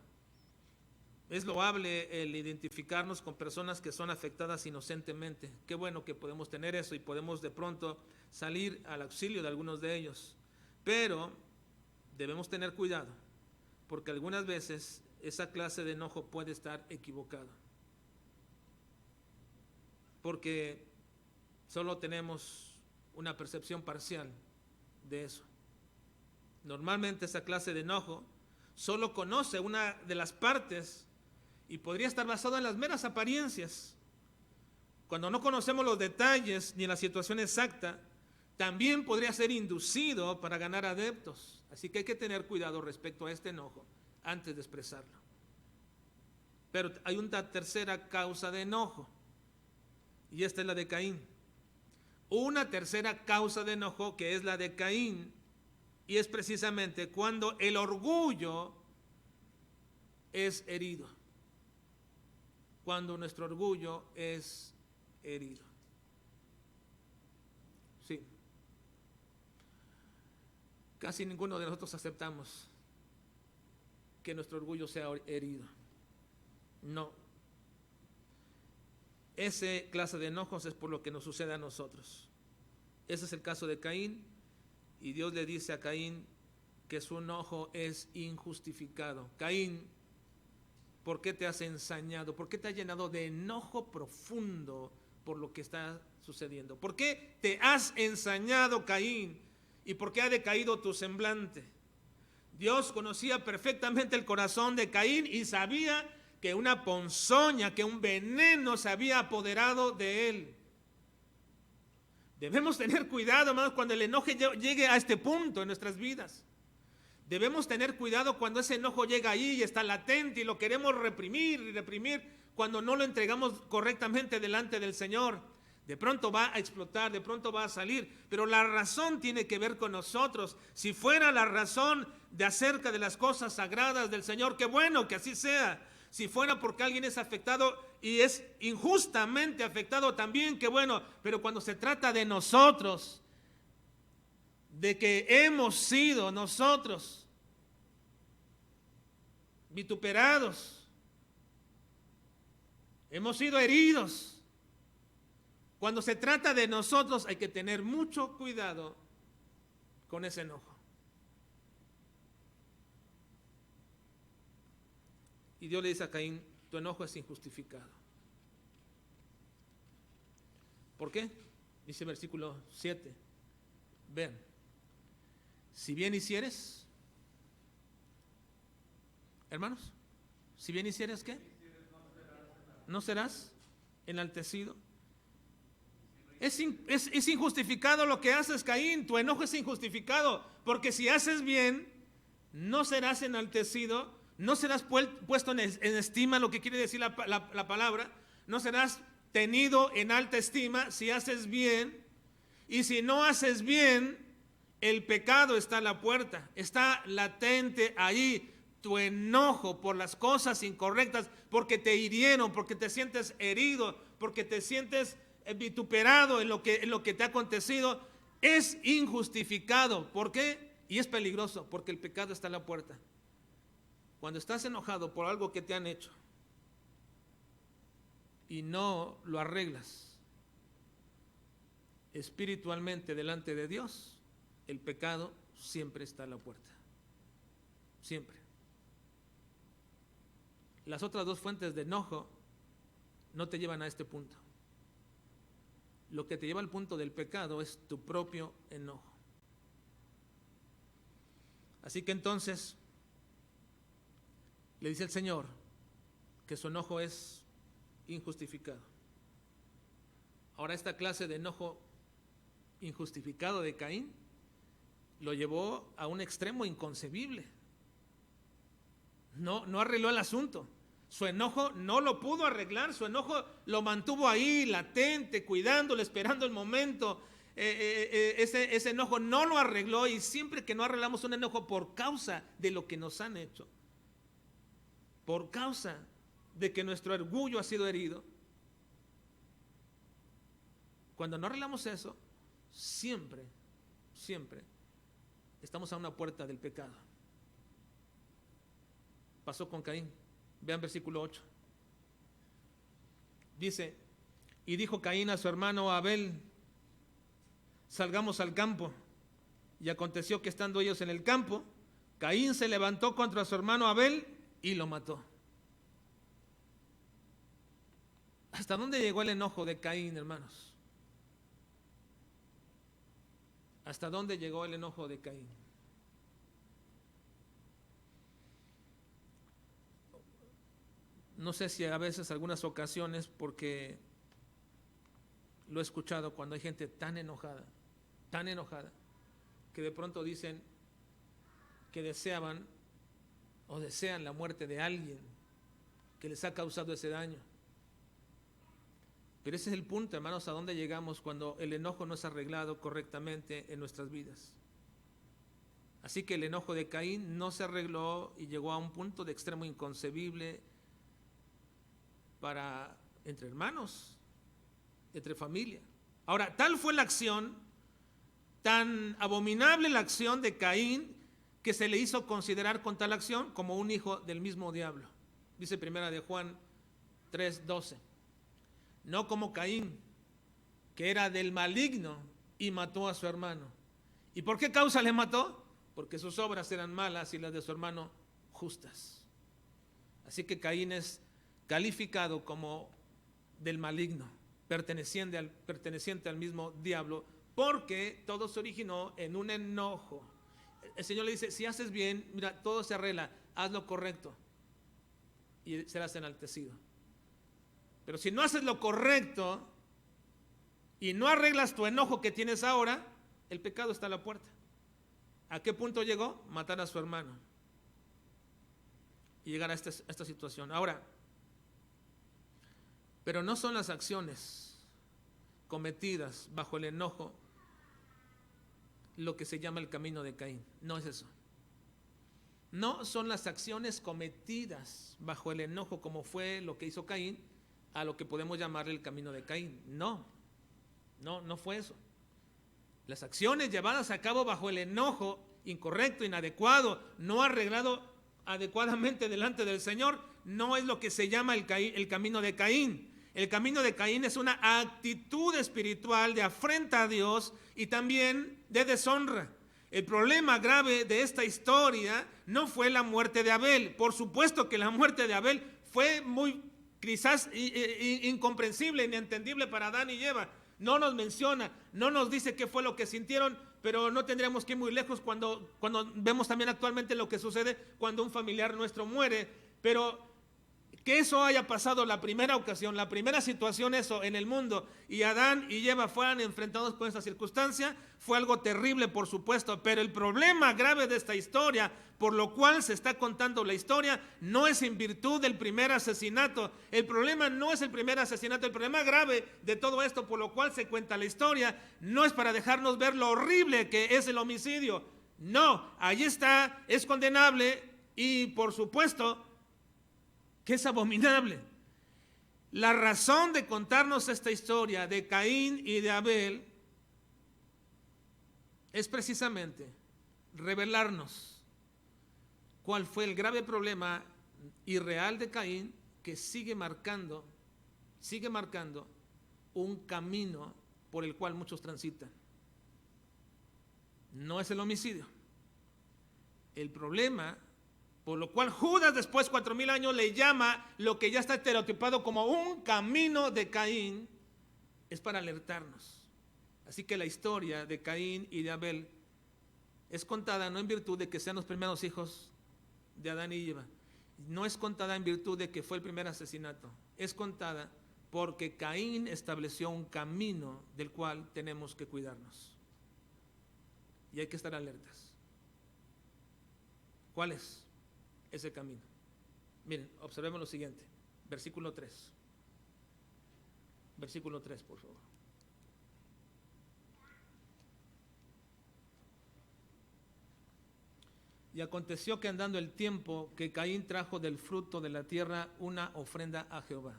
es loable el identificarnos con personas que son afectadas inocentemente. Qué bueno que podemos tener eso y podemos de pronto salir al auxilio de algunos de ellos, pero debemos tener cuidado, porque algunas veces esa clase de enojo puede estar equivocado, porque solo tenemos una percepción parcial de eso. Normalmente esa clase de enojo solo conoce una de las partes y podría estar basado en las meras apariencias. Cuando no conocemos los detalles ni la situación exacta, también podría ser inducido para ganar adeptos. Así que hay que tener cuidado respecto a este enojo antes de expresarlo. Pero hay una tercera causa de enojo, y esta es la de Caín. Una tercera causa de enojo que es la de Caín, y es precisamente cuando el orgullo es herido. Cuando nuestro orgullo es herido. Sí. Casi ninguno de nosotros aceptamos que nuestro orgullo sea herido. No. Ese clase de enojos es por lo que nos sucede a nosotros. Ese es el caso de Caín, y Dios le dice a Caín que su enojo es injustificado. Caín, ¿por qué te has ensañado? ¿Por qué te has llenado de enojo profundo por lo que está sucediendo? ¿Por qué te has ensañado, Caín? ¿Y por qué ha decaído tu semblante? Dios conocía perfectamente el corazón de Caín y sabía que una ponzoña, que un veneno se había apoderado de él. Debemos tener cuidado, hermanos, cuando el enojo llegue a este punto en nuestras vidas. Debemos tener cuidado cuando ese enojo llega ahí y está latente y lo queremos reprimir y reprimir, cuando no lo entregamos correctamente delante del Señor. De pronto va a explotar, de pronto va a salir, pero la razón tiene que ver con nosotros. Si fuera la razón de acerca de las cosas sagradas del Señor, qué bueno que así sea. Si fuera porque alguien es afectado y es injustamente afectado también, qué bueno. Pero cuando se trata de nosotros, de que hemos sido nosotros vituperados, hemos sido heridos. Cuando se trata de nosotros hay que tener mucho cuidado con ese enojo. Y Dios le dice a Caín, tu enojo es injustificado. ¿Por qué? Dice el versículo 7. Vean, si bien hicieres, hermanos, si bien hicieres, ¿qué? ¿No serás enaltecido? Es injustificado lo que haces, Caín. Tu enojo es injustificado, porque si haces bien, no serás enaltecido, no serás puesto en estima, lo que quiere decir la palabra, no serás tenido en alta estima si haces bien, y si no haces bien, el pecado está a la puerta, está latente ahí, tu enojo por las cosas incorrectas, porque te hirieron, porque te sientes herido, porque te sientes vituperado en lo que te ha acontecido, es injustificado. ¿Por qué? Y es peligroso, porque el pecado está a la puerta. Cuando estás enojado por algo que te han hecho y no lo arreglas espiritualmente delante de Dios, el pecado siempre está a la puerta. Siempre. Las otras dos fuentes de enojo no te llevan a este punto. Lo que te lleva al punto del pecado es tu propio enojo. Así que entonces le dice el Señor que su enojo es injustificado. Ahora, esta clase de enojo injustificado de Caín lo llevó a un extremo inconcebible. No arregló el asunto. Su enojo no lo pudo arreglar, su enojo lo mantuvo ahí, latente, cuidándolo, esperando el momento. Ese enojo no lo arregló, y siempre que no arreglamos un enojo por causa de lo que nos han hecho, por causa de que nuestro orgullo ha sido herido, cuando no arreglamos eso, siempre estamos a una puerta del pecado. Pasó con Caín. Vean versículo 8. Dice, y dijo Caín a su hermano Abel, salgamos al campo. Y aconteció que estando ellos en el campo, Caín se levantó contra su hermano Abel y lo mató. ¿Hasta dónde llegó el enojo de Caín, hermanos? ¿Hasta dónde llegó el enojo de Caín? No sé si a veces, algunas ocasiones, porque lo he escuchado cuando hay gente tan enojada, que de pronto dicen que deseaban o desean la muerte de alguien que les ha causado ese daño. Pero ese es el punto, hermanos, a dónde llegamos cuando el enojo no es arreglado correctamente en nuestras vidas. Así que el enojo de Caín no se arregló y llegó a un punto de extremo inconcebible entre hermanos, entre familia. Ahora, tal fue la acción, tan abominable la acción de Caín, que se le hizo considerar con tal acción como un hijo del mismo diablo. Dice primera de Juan 3:12. No como Caín, que era del maligno y mató a su hermano. ¿Y por qué causa le mató? Porque sus obras eran malas y las de su hermano justas. Así que Caín es calificado como del maligno, perteneciente al mismo diablo, porque todo se originó en un enojo. El Señor le dice, si haces bien, mira, todo se arregla, haz lo correcto y serás enaltecido. Pero si no haces lo correcto y no arreglas tu enojo que tienes ahora, el pecado está a la puerta. ¿A qué punto llegó? Matar a su hermano y llegar a esta situación. Ahora, pero no son las acciones cometidas bajo el enojo lo que se llama el camino de Caín. No es eso. no son las acciones cometidas bajo el enojo, como fue lo que hizo Caín, a lo que podemos llamarle el camino de Caín. No fue eso. Las acciones llevadas a cabo bajo el enojo incorrecto, inadecuado, no arreglado adecuadamente delante del Señor, no es lo que se llama el camino de Caín. El camino de Caín es una actitud espiritual de afrenta a Dios y también de deshonra. El problema grave de esta historia no fue la muerte de Abel. Por supuesto que la muerte de Abel fue muy quizás incomprensible, inentendible para Adán y Eva. No nos menciona, no nos dice qué fue lo que sintieron, pero no tendríamos que ir muy lejos cuando vemos también actualmente lo que sucede cuando un familiar nuestro muere. Pero que eso haya pasado la primera ocasión, la primera situación eso en el mundo, y Adán y Eva fueran enfrentados con esta circunstancia, fue algo terrible, por supuesto. Pero el problema grave de esta historia, por lo cual se está contando la historia, no es en virtud del primer asesinato. El problema no es el primer asesinato. El problema grave de todo esto, por lo cual se cuenta la historia, no es para dejarnos ver lo horrible que es el homicidio. No, allí está, es condenable y por supuesto que es abominable. La razón de contarnos esta historia de Caín y de Abel es precisamente revelarnos cuál fue el grave problema irreal de Caín, que sigue marcando un camino por el cual muchos transitan. No es el homicidio. El problema por lo cual Judas después 4000 años le llama lo que ya está estereotipado como un camino de Caín, es para alertarnos. Así que la historia de Caín y de Abel es contada no en virtud de que sean los primeros hijos de Adán y Eva, no es contada en virtud de que fue el primer asesinato, es contada porque Caín estableció un camino del cual tenemos que cuidarnos. Y hay que estar alertas. ¿Cuál es ese camino? Miren, observemos lo siguiente, versículo 3. Versículo 3, por favor. Y aconteció que andando el tiempo, que Caín trajo del fruto de la tierra una ofrenda a Jehová.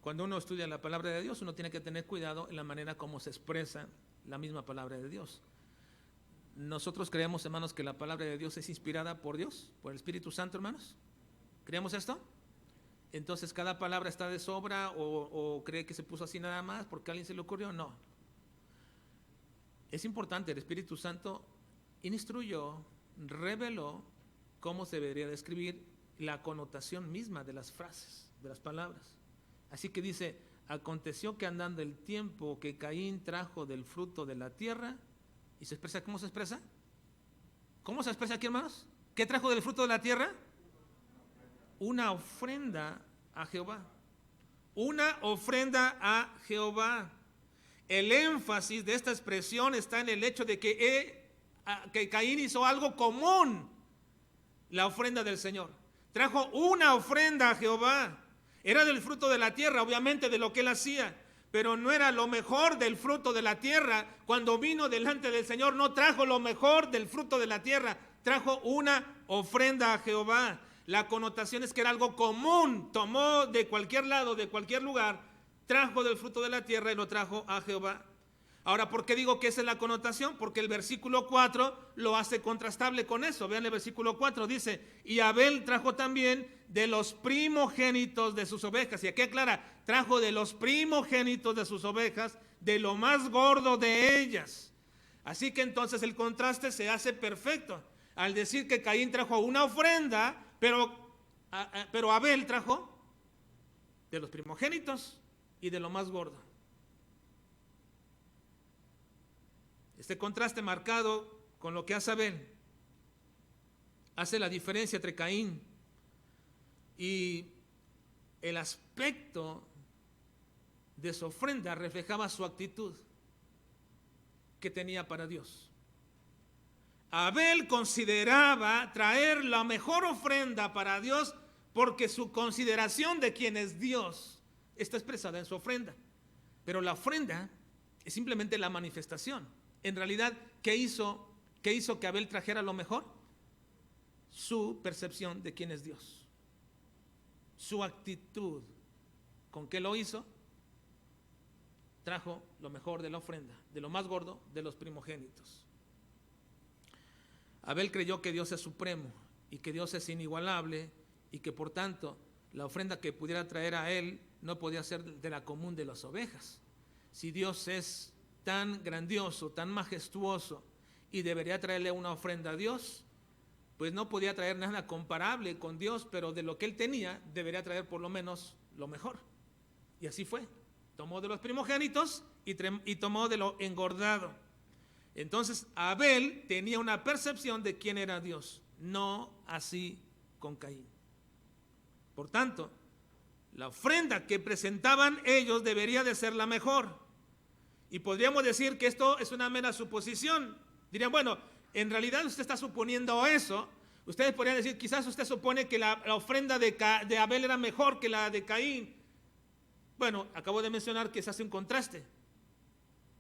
Cuando uno estudia la palabra de Dios, uno tiene que tener cuidado en la manera como se expresa la misma palabra de Dios. Nosotros creemos, hermanos, que la palabra de Dios es inspirada por Dios, por el Espíritu Santo, hermanos. ¿Creemos esto? Entonces, ¿cada palabra está de sobra o cree que se puso así nada más porque a alguien se le ocurrió? No. Es importante, el Espíritu Santo instruyó, reveló cómo se debería de escribir la connotación misma de las frases, de las palabras. Así que dice, aconteció que andando el tiempo que Caín trajo del fruto de la tierra. ¿Y se expresa? ¿Cómo se expresa? ¿Cómo se expresa aquí, hermanos? ¿Qué trajo del fruto de la tierra? Una ofrenda a Jehová. Una ofrenda a Jehová. El énfasis de esta expresión está en el hecho de que Caín hizo algo común, la ofrenda del Señor. Trajo una ofrenda a Jehová. Era del fruto de la tierra, obviamente, de lo que él hacía. Pero no era lo mejor del fruto de la tierra. Cuando vino delante del Señor, no trajo lo mejor del fruto de la tierra, trajo una ofrenda a Jehová. La connotación es que era algo común, tomó de cualquier lado, de cualquier lugar, trajo del fruto de la tierra y lo trajo a Jehová. Ahora, ¿por qué digo que esa es la connotación? Porque el versículo 4 lo hace contrastable con eso. Vean el versículo 4, dice, y Abel trajo también de los primogénitos de sus ovejas. Y aquí aclara, trajo de los primogénitos de sus ovejas, de lo más gordo de ellas. Así que entonces el contraste se hace perfecto. Al decir que Caín trajo una ofrenda, pero Abel trajo de los primogénitos y de lo más gordo. Este contraste marcado con lo que hace Abel hace la diferencia entre Caín y el aspecto de su ofrenda reflejaba su actitud que tenía para Dios. Abel consideraba traer la mejor ofrenda para Dios porque su consideración de quién es Dios está expresada en su ofrenda. Pero la ofrenda es simplemente la manifestación. En realidad, ¿qué hizo que Abel trajera lo mejor? su percepción de quién es Dios, su actitud. ¿Con qué lo hizo? Trajo lo mejor de la ofrenda, de lo más gordo, de los primogénitos. Abel creyó que Dios es supremo y que Dios es inigualable y que por tanto la ofrenda que pudiera traer a él no podía ser de la común de las ovejas. Si Dios es tan grandioso, tan majestuoso y debería traerle una ofrenda a Dios, pues no podía traer nada comparable con Dios, pero de lo que él tenía debería traer por lo menos lo mejor. Y así fue. Tomó de los primogénitos y tomó de lo engordado. Entonces Abel tenía una percepción de quién era Dios, no así con Caín. Por tanto, la ofrenda que presentaban ellos debería de ser la mejor. Y podríamos decir que esto es una mera suposición. Dirían, bueno, en realidad usted está suponiendo eso. Ustedes podrían decir, quizás usted supone que la ofrenda de Abel era mejor que la de Caín. Bueno, acabo de mencionar que se hace un contraste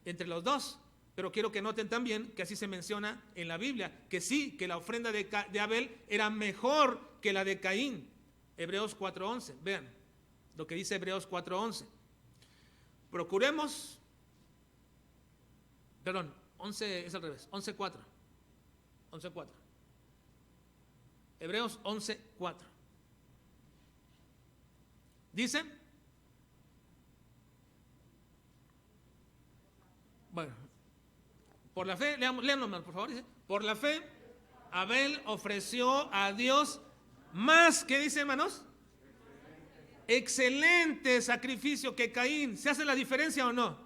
entre los dos. Pero quiero que noten también que así se menciona en la Biblia, que sí, que la ofrenda de Abel era mejor que la de Caín. Hebreos 4:11, vean lo que dice Hebreos 4:11. Procuremos, perdón, 11 es al revés, 11:4. 11:4. Hebreos 11:4. Dice, bueno, por la fe, leanlo mal, por favor. Dice, por la fe, Abel ofreció a Dios más, ¿qué dice, hermanos? Excelente sacrificio que Caín. ¿Se hace la diferencia o no?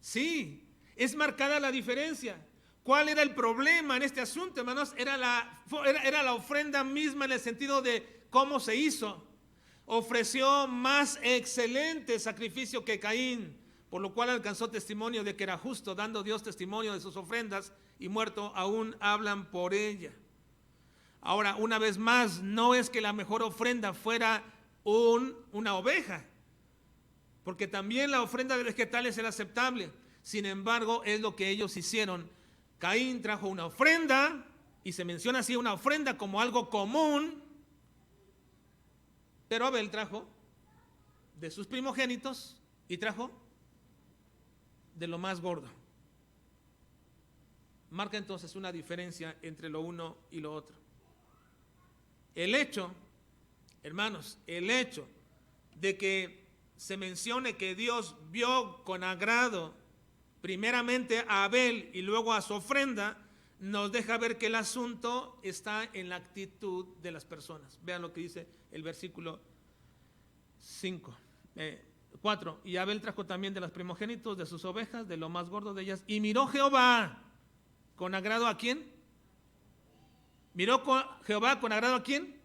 Sí, es marcada la diferencia. ¿Cuál era el problema en este asunto, hermanos? Era la ofrenda misma en el sentido de cómo se hizo. Ofreció más excelente sacrificio que Caín, por lo cual alcanzó testimonio de que era justo, dando Dios testimonio de sus ofrendas, y muerto aún hablan por ella. Ahora, una vez más, no es que la mejor ofrenda fuera una oveja, porque también la ofrenda de vegetales era aceptable. Sin embargo, es lo que ellos hicieron. Caín trajo una ofrenda, y se menciona así una ofrenda como algo común, pero Abel trajo de sus primogénitos y trajo de lo más gordo. Marca entonces una diferencia entre lo uno y lo otro. El hecho, hermanos, el hecho de que se mencione que Dios vio con agrado primeramente a Abel y luego a su ofrenda, nos deja ver que el asunto está en la actitud de las personas. Vean lo que dice el versículo 4. Y Abel trajo también de los primogénitos de sus ovejas, de lo más gordo de ellas, y miró Jehová con agrado ¿a quién? Miró Jehová con agrado ¿a quién?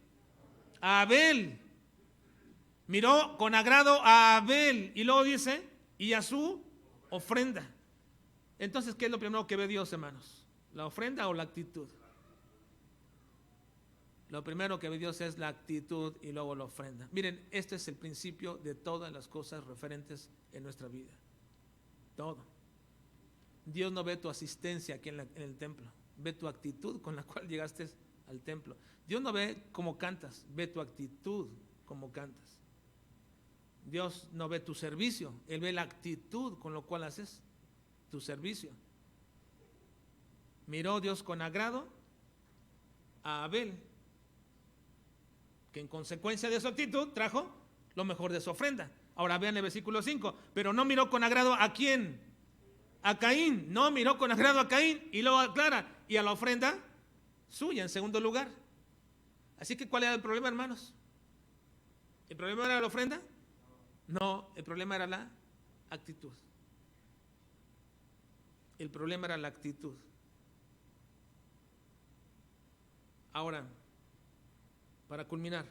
A Abel. Miró con agrado a Abel, y luego dice, y a su ofrenda. Entonces, ¿qué es lo primero que ve Dios, hermanos? ¿La ofrenda o la actitud? Lo primero que ve Dios es la actitud y luego la ofrenda. Miren, este es el principio de todas las cosas referentes en nuestra vida. Todo. Dios no ve tu asistencia aquí en el templo, ve tu actitud con la cual llegaste al templo. Dios no ve cómo cantas, ve tu actitud como cantas. Dios no ve tu servicio, Él ve la actitud con lo cual haces tu servicio. Miró Dios con agrado a Abel, que en consecuencia de su actitud trajo lo mejor de su ofrenda. Ahora vean el versículo 5, pero no miró con agrado ¿a quién? A Caín. No miró con agrado a Caín, y luego aclara, y a la ofrenda suya en segundo lugar. Así que ¿cuál era el problema, hermanos? ¿El problema era la ofrenda? No, el problema era la actitud. El problema era la actitud. Ahora, para culminar,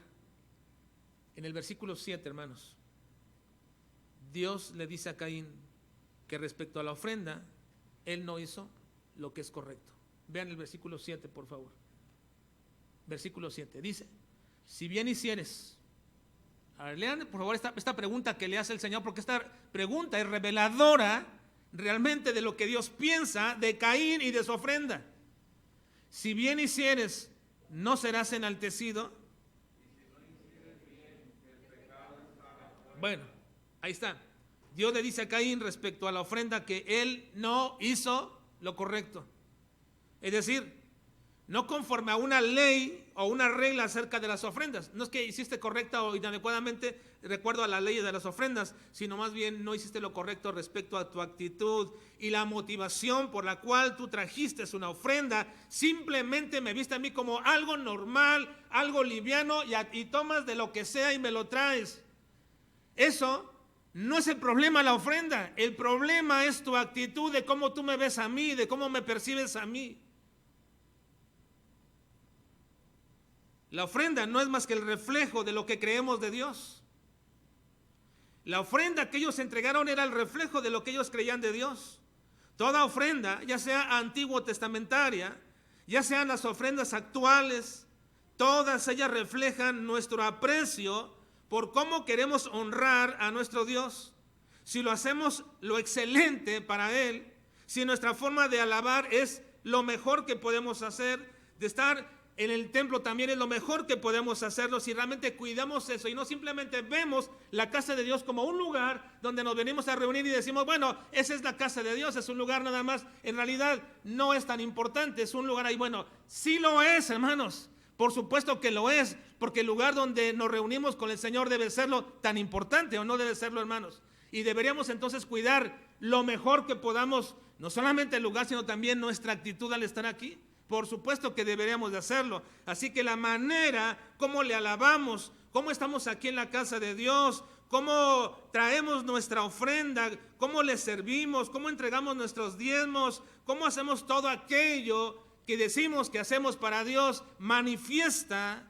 en el versículo 7, hermanos, Dios le dice a Caín que respecto a la ofrenda, él no hizo lo que es correcto. Vean el versículo 7, por favor. Versículo 7, dice, si bien hicieres. A ver, lean por favor esta pregunta que le hace el Señor, porque esta pregunta es reveladora realmente de lo que Dios piensa de Caín y de su ofrenda. Si bien hicieres no serás enaltecido. Bueno, ahí está. Dios le dice a Caín respecto a la ofrenda que él no hizo lo correcto. Es decir, no conforme a una ley o una regla acerca de las ofrendas. No es que hiciste correcta o inadecuadamente de acuerdo a la ley de las ofrendas, sino más bien no hiciste lo correcto respecto a tu actitud y la motivación por la cual tú trajiste una ofrenda. Simplemente me viste a mí como algo normal, algo liviano y tomas de lo que sea y me lo traes. Eso no es el problema, la ofrenda. El problema es tu actitud, de cómo tú me ves a mí, de cómo me percibes a mí. La ofrenda no es más que el reflejo de lo que creemos de Dios. La ofrenda que ellos entregaron era el reflejo de lo que ellos creían de Dios. Toda ofrenda, ya sea antiguo testamentaria, ya sean las ofrendas actuales, todas ellas reflejan nuestro aprecio por cómo queremos honrar a nuestro Dios. Si lo hacemos lo excelente para Él, si nuestra forma de alabar es lo mejor que podemos hacer, de estar en el templo también es lo mejor que podemos hacerlo, si realmente cuidamos eso y no simplemente vemos la casa de Dios como un lugar donde nos venimos a reunir y decimos, bueno, esa es la casa de Dios, es un lugar nada más. En realidad no es tan importante, es un lugar ahí. Bueno, sí lo es, hermanos, por supuesto que lo es, porque el lugar donde nos reunimos con el Señor debe serlo tan importante, o no debe serlo, hermanos. Y deberíamos entonces cuidar lo mejor que podamos, no solamente el lugar, sino también nuestra actitud al estar aquí. Por supuesto que deberíamos de hacerlo. Así que la manera, cómo le alabamos, cómo estamos aquí en la casa de Dios, cómo traemos nuestra ofrenda, cómo le servimos, cómo entregamos nuestros diezmos, cómo hacemos todo aquello que decimos que hacemos para Dios, manifiesta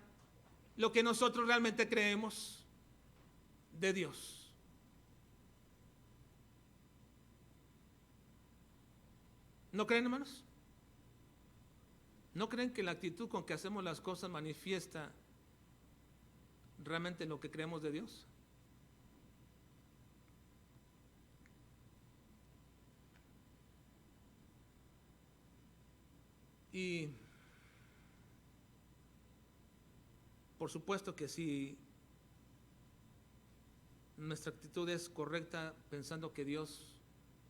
lo que nosotros realmente creemos de Dios. ¿No creen, hermanos? ¿No creen que la actitud con que hacemos las cosas manifiesta realmente lo que creemos de Dios? Y por supuesto que si nuestra actitud es correcta, pensando que Dios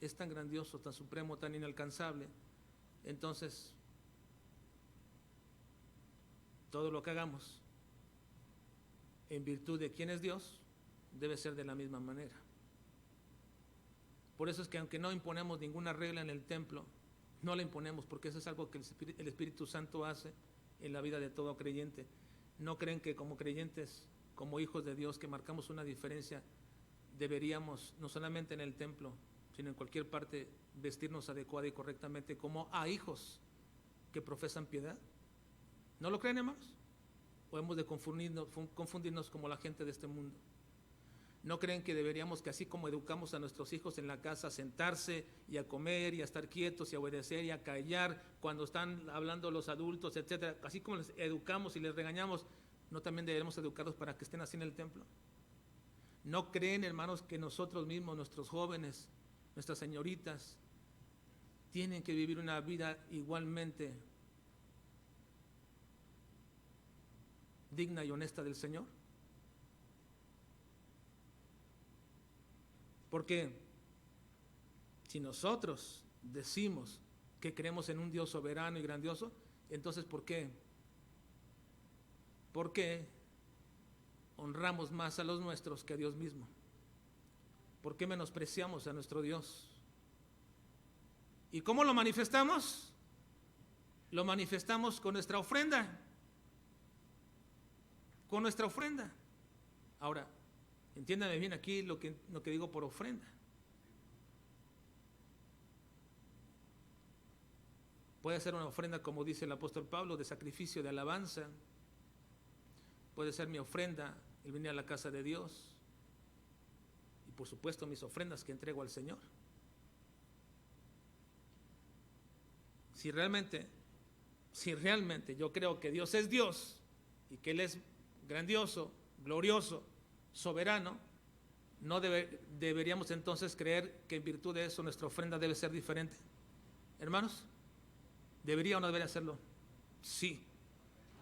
es tan grandioso, tan supremo, tan inalcanzable, entonces todo lo que hagamos en virtud de quién es Dios debe ser de la misma manera. Por eso es que aunque no imponemos ninguna regla en el templo, no la imponemos, porque eso es algo que el Espíritu Santo hace en la vida de todo creyente. ¿No creen que como creyentes, como hijos de Dios, que marcamos una diferencia, deberíamos, no solamente en el templo, sino en cualquier parte, vestirnos adecuada y correctamente como a hijos que profesan piedad? ¿No lo creen, hermanos? ¿O hemos de confundirnos como la gente de este mundo? ¿No creen que deberíamos, que así como educamos a nuestros hijos en la casa, a sentarse y a comer y a estar quietos y a obedecer y a callar cuando están hablando los adultos, etcétera, así como les educamos y les regañamos, no también deberíamos educarlos para que estén así en el templo? ¿No creen, hermanos, que nosotros mismos, nuestros jóvenes, nuestras señoritas, tienen que vivir una vida igualmente digna y honesta del Señor? Porque si nosotros decimos que creemos en un Dios soberano y grandioso, entonces ¿por qué? ¿Por qué honramos más a los nuestros que a Dios mismo? ¿Por qué menospreciamos a nuestro Dios? ¿Y cómo lo manifestamos? Lo manifestamos con nuestra ofrenda. Con nuestra ofrenda. Ahora, entiéndame bien aquí lo que digo por ofrenda. Puede ser una ofrenda, como dice el apóstol Pablo, de sacrificio, de alabanza. Puede ser mi ofrenda el venir a la casa de Dios. Y por supuesto mis ofrendas que entrego al Señor. Si realmente yo creo que Dios es Dios y que Él es grandioso, glorioso, soberano, ¿no deberíamos entonces creer que en virtud de eso nuestra ofrenda debe ser diferente? Hermanos, ¿debería o no debería hacerlo? Sí.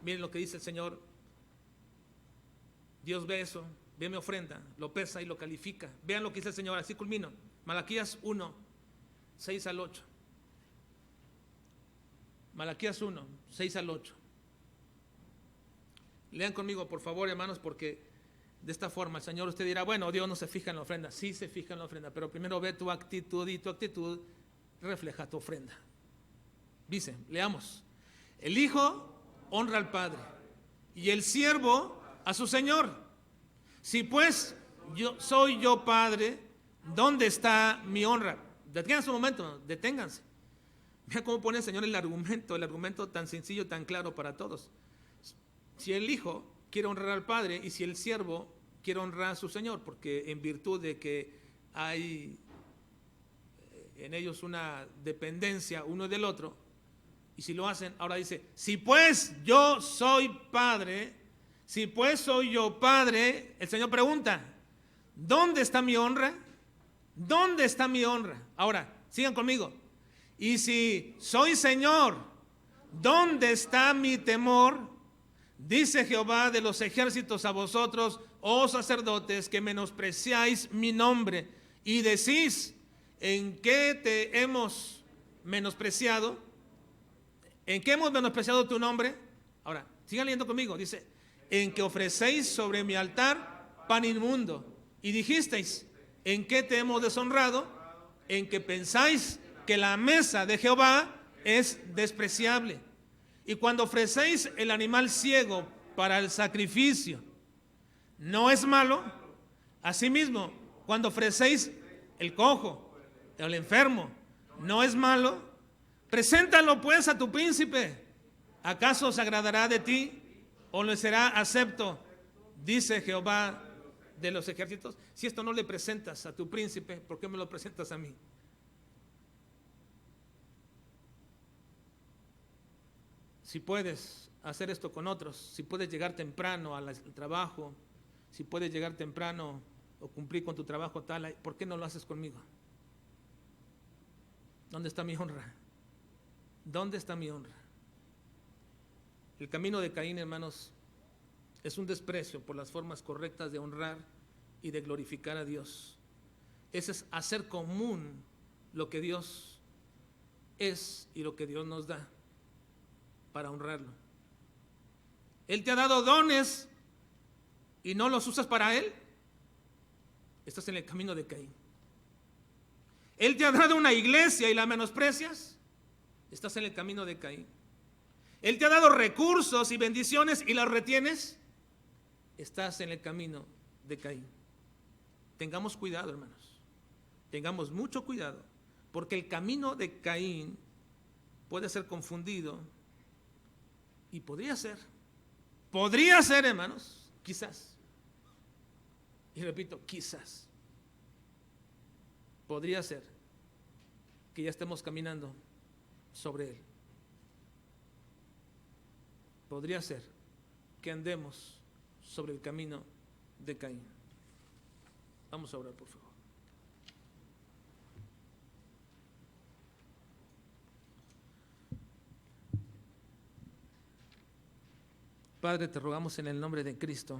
Miren lo que dice el Señor. Dios ve eso, ve mi ofrenda, lo pesa y lo califica. Vean lo que dice el Señor, así culmino. Malaquías 1, 6 al 8. Malaquías 1, 6 al 8. Lean conmigo, por favor, hermanos, porque de esta forma el Señor, usted dirá, bueno, Dios no se fija en la ofrenda. Sí se fija en la ofrenda, pero primero ve tu actitud y tu actitud refleja tu ofrenda. Dice, leamos. El Hijo honra al Padre y el siervo a su Señor. Si pues soy yo Padre, ¿dónde está mi honra? Deténganse un momento, deténganse. Mira cómo pone el Señor el argumento tan sencillo, tan claro para todos. Si el Hijo quiere honrar al Padre y si el siervo quiere honrar a su Señor, porque en virtud de que hay en ellos una dependencia uno del otro, y si lo hacen, ahora dice, si pues yo soy Padre, si pues soy yo Padre, el Señor pregunta, ¿dónde está mi honra? ¿Dónde está mi honra? Ahora, sigan conmigo. Y si soy Señor, ¿dónde está mi temor? Dice Jehová de los ejércitos a vosotros, oh sacerdotes, que menospreciáis mi nombre y decís, ¿en qué te hemos menospreciado? ¿En qué hemos menospreciado tu nombre? Ahora, sigan leyendo conmigo, dice, en que ofrecéis sobre mi altar pan inmundo. Y dijisteis, ¿en qué te hemos deshonrado? En que pensáis que la mesa de Jehová es despreciable. Y cuando ofrecéis el animal ciego para el sacrificio, ¿no es malo? Asimismo, cuando ofrecéis el cojo, el enfermo, ¿no es malo? Preséntalo pues a tu príncipe. ¿Acaso se agradará de ti o le será acepto? Dice Jehová de los ejércitos. Si esto no le presentas a tu príncipe, ¿por qué me lo presentas a mí? Si puedes hacer esto con otros, si puedes llegar temprano al trabajo, si puedes llegar temprano o cumplir con tu trabajo tal, ¿por qué no lo haces conmigo? ¿Dónde está mi honra? ¿Dónde está mi honra? El camino de Caín, hermanos, es un desprecio por las formas correctas de honrar y de glorificar a Dios. Ese es hacer común lo que Dios es y lo que Dios nos da para honrarlo. Él te ha dado dones y no los usas para Él. Estás en el camino de Caín. Él te ha dado una iglesia y la menosprecias. Estás en el camino de Caín. Él te ha dado recursos y bendiciones y las retienes. Estás en el camino de Caín. Tengamos cuidado, hermanos. Tengamos mucho cuidado, porque el camino de Caín puede ser confundido y podría ser, hermanos, quizás. Y repito, quizás. Podría ser que ya estemos caminando sobre él. Podría ser que andemos sobre el camino de Caín. Vamos a orar, por favor. Padre, te rogamos en el nombre de Cristo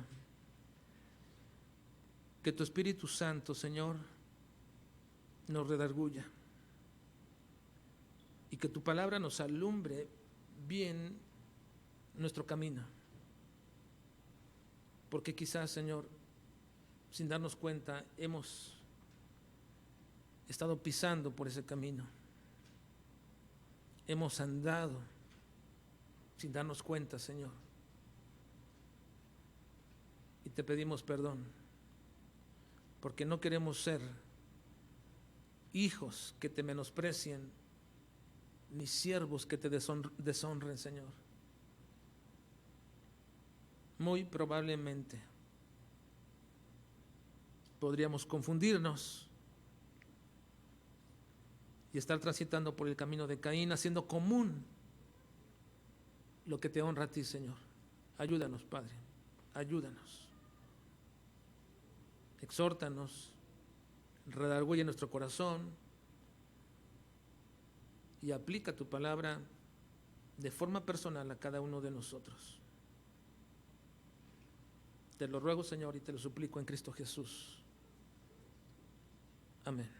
que tu Espíritu Santo, Señor, nos redarguya y que tu palabra nos alumbre bien nuestro camino. Porque quizás, Señor, sin darnos cuenta, hemos estado pisando por ese camino. Hemos andado sin darnos cuenta, Señor. Y te pedimos perdón, porque no queremos ser hijos que te menosprecien, ni siervos que te deshonren, Señor. Muy probablemente podríamos confundirnos y estar transitando por el camino de Caín, haciendo común lo que te honra a ti, Señor. Ayúdanos, Padre, ayúdanos. Exhórtanos, redarguye nuestro corazón y aplica tu palabra de forma personal a cada uno de nosotros. Te lo ruego, Señor, y te lo suplico en Cristo Jesús. Amén.